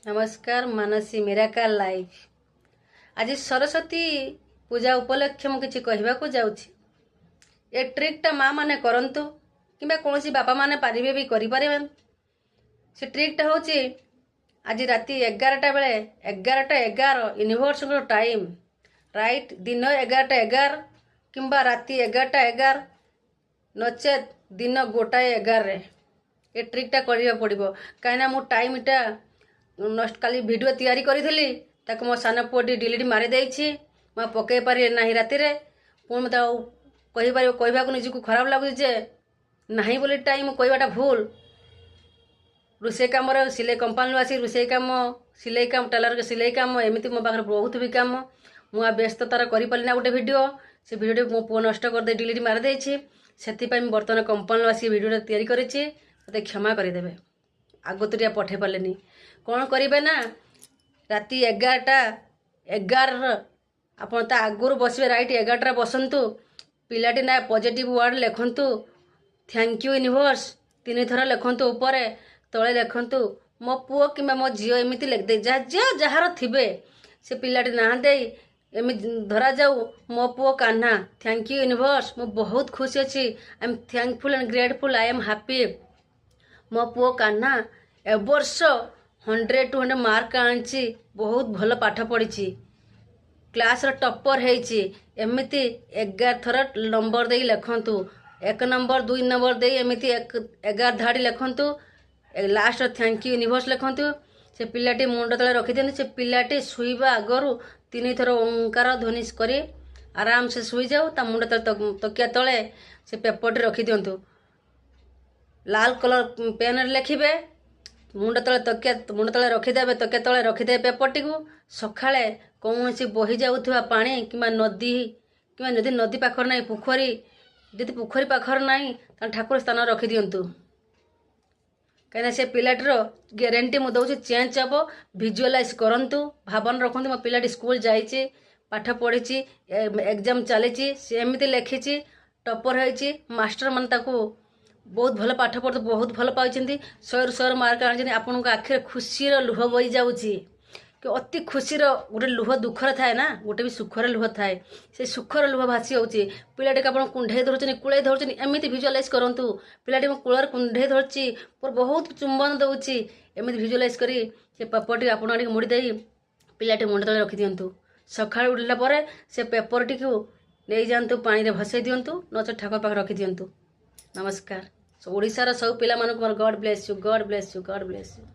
नमस्कार Mansi miracle life. आज सरस्वती पूजा उपलक्षे मु किछि कहबाकू जाउछि। ए ट्रिकटा माँ माने करंतु किंबा कौन बापा माने पारिबे भी करि पारिबेन। से ट्रिकटा होछि आज राति 11टा बेले 11:11 यूनिवर्स टाइम राइट दिन 11:11 किंबा राति 11:11 नचेत दिन 1:11 रे ए ट्रिकटा करिया पड़िबो। काइना मु टाइमटा नष्ट काली वीडियो तैयारी करी ताको मो सान पुओटी डिलीट मारी देछि। मैं पकई पारि नाही राति रे पुण मत कहि पारिबो कहबाकू निजको खराब लागु जे नाही बोली टाइम कहबाटा भूल। रुसे काम सिलाई कंपानी आसी रुसे काम सिलाई काम टेलर के सिलाई काम एमती मो पाखरे बहुत भी काम मुआ व्यस्ततार करि पाली ना गोटे वीडियो से वीडियो मो पुओ नष्ट कर दे डिलीट मारी देछि। सेति मैं बर्तमान कंपानी आसी वीडियो तैयारी करिछि मते क्षमा करदेवे। आगतुरिया पठे पालेनी कौन करेंगे ना राति 11:11 आपन ता आगुर बसबे राइट 11टा बसंतु पिलाटी ना पॉजिटिव वर्ड लिखंतु थैंक यू यूनिवर्स 3 थर लिखंतु ऊपर तले लिखंतु मो पुओ कि मो झील एमती लिख दे जार थिबे से पिलाटी ना दे एम धरा जाऊ मो पुओ कान्हा थैंक यू यूनिवर्स मो बहुत खुशी अच्छी I am thankful and grateful I am happy मो पुओ कान्हा ए वर्ष 100 to 100 मार्क आनी बहुत भल पाठ पढ़ी क्लास टॉपर होती एमती 11 थर नंबर दे लिखंतु 1 नंबर 2 नंबर दे एमती 11 धाड़ी लिखंतु लास्ट थैंक यू यूनिवर्स लिखंतु। से पिलाटी मुंड तले रखी दियंतु। से पिलाटी शुइबा आगरु 3 थर ओंकार ध्वनि करी आराम से शुई जाऊ ता मुंड तले तकिया तले से पेपरटी रखी दियंतु। लाल कलर पेन लिखिबे मुंड तले रखिदेवे तकिया तले रखिदे पेपरटी को सकाळे कौन बही जाऊथुवा पानी किंबा नदी नदी पाखर ना पोखरी जदि पोखरी पाखर ना ठाकुर स्थान रखी दियंतु। कहीं से पिलाटीर ग्यारंटी मु दउछि चेंज हम भिजुअलाइज करंतु भावन रखंतु मो पिलाटी स्कूल जाइछि पाठ पढ़ी एग्जाम चली से एमती लिखी टॉपर होइछि मास्टर मन ताकू बहुत भल पाठ पढ़ते बहुत भल पाई 100 मार्क आनी आपण आखिर खुशी लुह बही जाऊँगी कि अति खुशी गोटे लुह दुखर थाए ना गोटे भी सुखर लुह थाए से सुखर लुह भासी होची पिलाटी आप कुंडे धरछन कूले धरछन एमती भिजुअलाइज करंतु पिलाटी कूलर कुंडे धरछि पर बहुत चुंबन दउछि एमती भिजुअलाइज करी से पेपरटी आपण आड़ी मुड़ी दे पिलाटी मुंड तले रखि दियंतु। सकाळ उठला परे से पेपरटी को नहीं जातु पानी रे भसई दियंतु नच ठाकुर पाखे रखि दियंतु। नमस्कार। ओडिशार सब पिला मानक God bless you God bless you God bless you.